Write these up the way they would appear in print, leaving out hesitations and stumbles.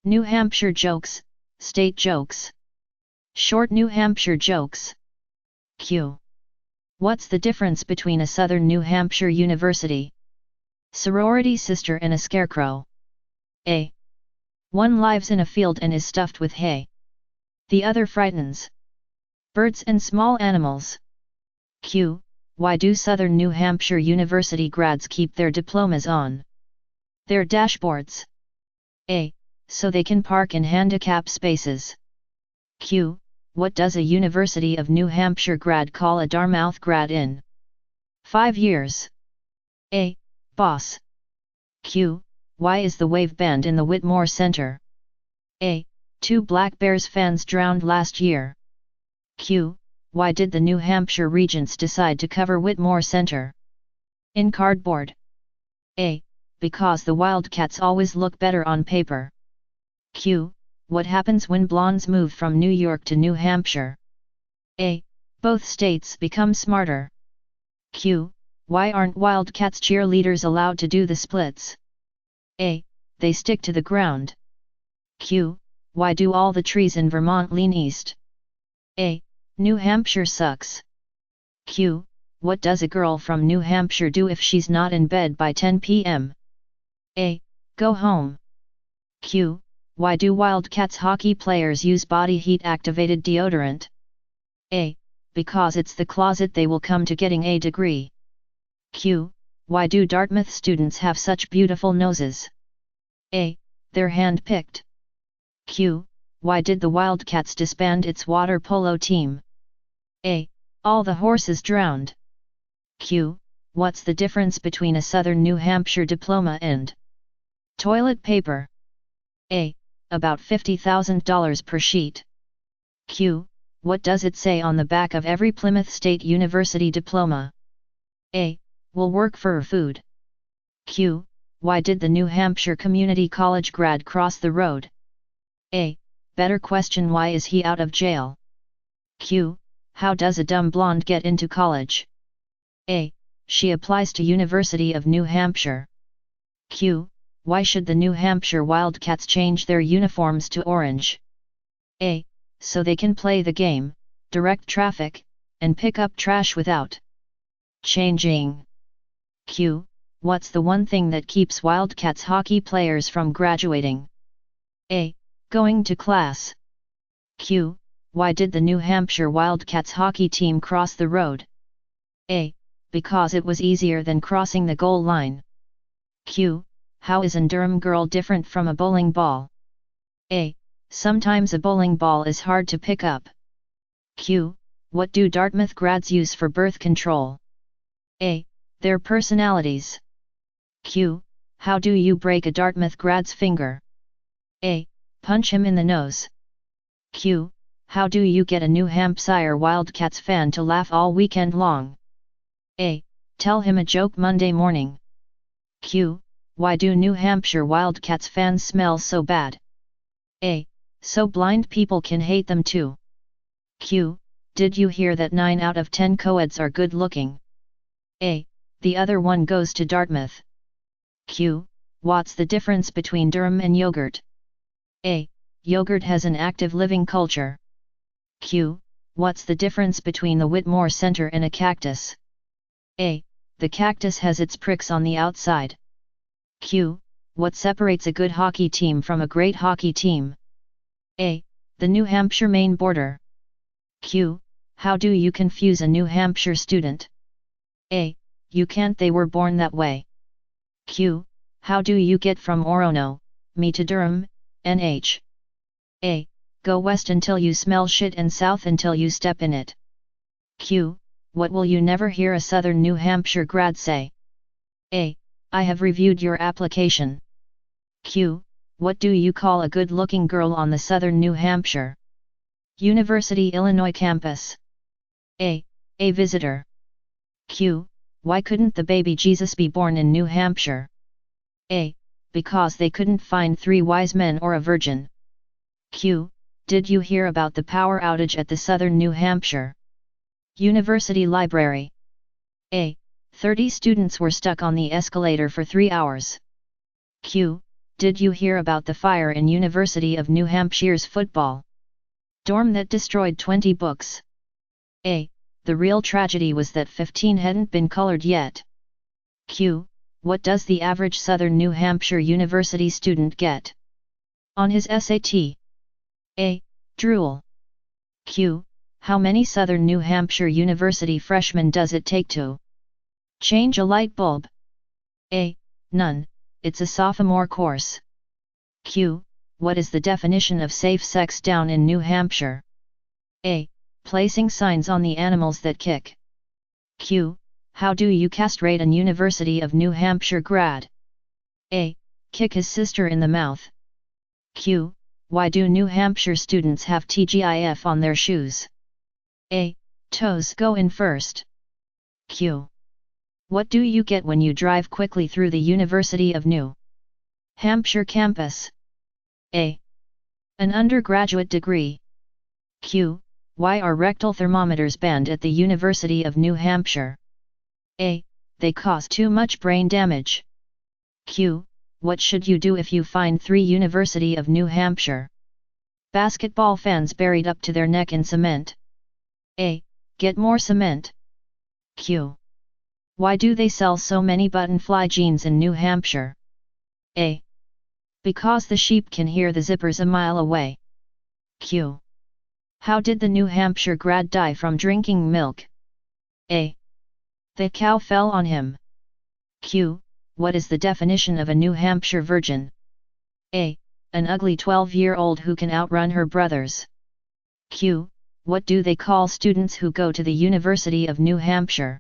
New Hampshire jokes, state jokes. Short New Hampshire jokes. Q. What's the difference between a Southern New Hampshire university, sorority sister and a scarecrow? A. One lives in a field and is stuffed with hay. The other frightens birds and small animals. Q. Why do Southern New Hampshire University grads keep their diplomas on their dashboards? A. So they can park in handicap spaces. Q. What does a University of New Hampshire grad call a Dartmouth grad in 5 years? A. Boss. Q. Why is the wave band in the Whitmore Center? A. 2 Black Bears fans drowned last year. Q. Why did the New Hampshire Regents decide to cover Whitmore Center in cardboard? A. Because the Wildcats always look better on paper. Q. What happens when blondes move from New York to New Hampshire? A. Both states become smarter. Q. Why aren't Wildcats cheerleaders allowed to do the splits? A. They stick to the ground. Q. Why do all the trees in Vermont lean east? A. New Hampshire sucks. Q. What does a girl from New Hampshire do if she's not in bed by 10 p.m.? A. Go home. Q. Why do Wildcats hockey players use body heat activated deodorant? A. Because it's the closet they will come to getting a degree. Q. Why do Dartmouth students have such beautiful noses? A. They're hand-picked. Q. Why did the Wildcats disband its water polo team? A. All the horses drowned. Q. What's the difference between a Southern New Hampshire diploma and toilet paper? A. About $50,000 per sheet. Q. What does it say on the back of every Plymouth State University diploma? A. Will work for food. Q. Why did the New Hampshire Community College grad cross the road? A. Better question, why is he out of jail? Q. How does a dumb blonde get into college? A. She applies to University of New Hampshire. Q. Why should the New Hampshire Wildcats change their uniforms to orange? A. So they can play the game, direct traffic, and pick up trash without changing. Q. What's the one thing that keeps Wildcats hockey players from graduating? A. Going to class. Q. Why did the New Hampshire Wildcats hockey team cross the road? A. Because it was easier than crossing the goal line. Q. How is a Durham girl different from a bowling ball? A. Sometimes a bowling ball is hard to pick up. Q. What do Dartmouth grads use for birth control? A. Their personalities. Q. How do you break a Dartmouth grad's finger? A. Punch him in the nose. Q. How do you get a New Hampshire Wildcats fan to laugh all weekend long? A. Tell him a joke Monday morning. Q. Why do New Hampshire Wildcats fans smell so bad? A. So blind people can hate them too. Q. Did you hear that 9 out of 10 co-eds are good looking? A. The other one goes to Dartmouth. Q. What's the difference between Durham and yogurt? A. Yogurt has an active living culture. Q. What's the difference between the Whitmore Center and a cactus? A. The cactus has its pricks on the outside. Q. What separates a good hockey team from a great hockey team? A. The New Hampshire Maine border. Q. How do you confuse a New Hampshire student? A. You can't, they were born that way. Q. How do you get from Orono, me to Durham, NH? A. Go west until you smell shit and south until you step in it. Q. What will you never hear a Southern New Hampshire grad say? A. I have reviewed your application. Q. What do you call a good-looking girl on the Southern New Hampshire University Illinois campus? A. A visitor. Q. Why couldn't the baby Jesus be born in New Hampshire? A. Because they couldn't find 3 wise men or a virgin. Q. Did you hear about the power outage at the Southern New Hampshire University Library? A. 30 students were stuck on the escalator for 3 hours. Q. Did you hear about the fire in University of New Hampshire's football dorm that destroyed 20 books? A. The real tragedy was that 15 hadn't been colored yet. Q. What does the average Southern New Hampshire University student get on his SAT? A. Drool. Q. How many Southern New Hampshire University freshmen does it take to change a light bulb? A. None, it's a sophomore course. Q. What is the definition of safe sex down in New Hampshire? A. Placing signs on the animals that kick. Q. How do you castrate an University of New Hampshire grad? A. Kick his sister in the mouth. Q. Why do New Hampshire students have TGIF on their shoes? A. Toes go in first. Q. What do you get when you drive quickly through the University of New Hampshire campus? A. An undergraduate degree. Q. Why are rectal thermometers banned at the University of New Hampshire? A. They cause too much brain damage. Q. What should you do if you find 3 University of New Hampshire basketball fans buried up to their neck in cement? A. Get more cement. Q. Why do they sell so many button-fly jeans in New Hampshire? A. Because the sheep can hear the zippers a mile away. Q. How did the New Hampshire grad die from drinking milk? A. The cow fell on him. Q. What is the definition of a New Hampshire virgin? A. An ugly 12-year-old who can outrun her brothers. Q. What do they call students who go to the University of New Hampshire?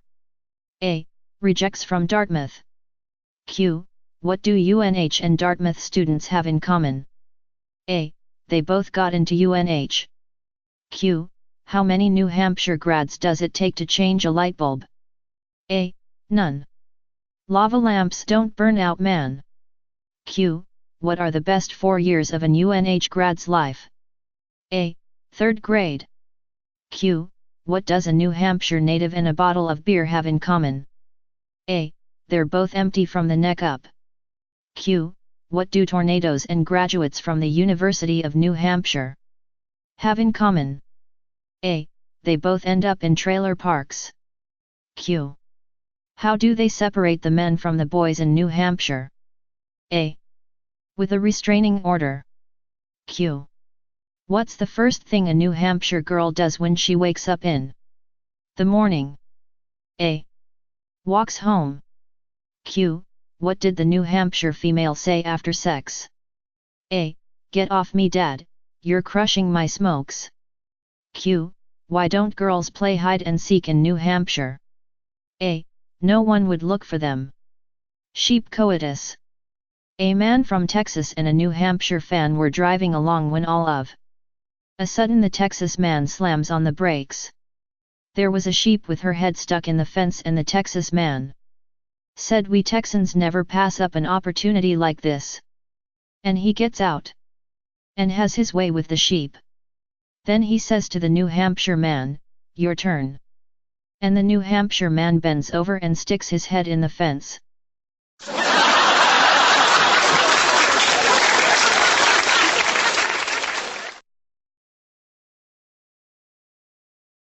A. Rejects from Dartmouth. Q. What do UNH and Dartmouth students have in common? A. They both got into UNH. Q. How many New Hampshire grads does it take to change a light bulb? A. None. Lava lamps don't burn out, man. Q. What are the best 4 years of an UNH grad's life? A. 3rd grade. Q. What does a New Hampshire native and a bottle of beer have in common? A. They're both empty from the neck up. Q. What do tornadoes and graduates from the University of New Hampshire have in common? A. They both end up in trailer parks. Q. How do they separate the men from the boys in New Hampshire? A. With a restraining order. Q. What's the first thing a New Hampshire girl does when she wakes up in the morning? A. Walks home. Q. What did the New Hampshire female say after sex? A. Get off me, Dad, you're crushing my smokes. Q. Why don't girls play hide and seek in New Hampshire? A. No one would look for them. Sheep coitus. A man from Texas and a New Hampshire fan were driving along when all of a sudden the Texas man slams on the brakes. There was a sheep with her head stuck in the fence and the Texas man said, "We Texans never pass up an opportunity like this." And he gets out and has his way with the sheep. Then he says to the New Hampshire man, "Your turn." And the New Hampshire man bends over and sticks his head in the fence.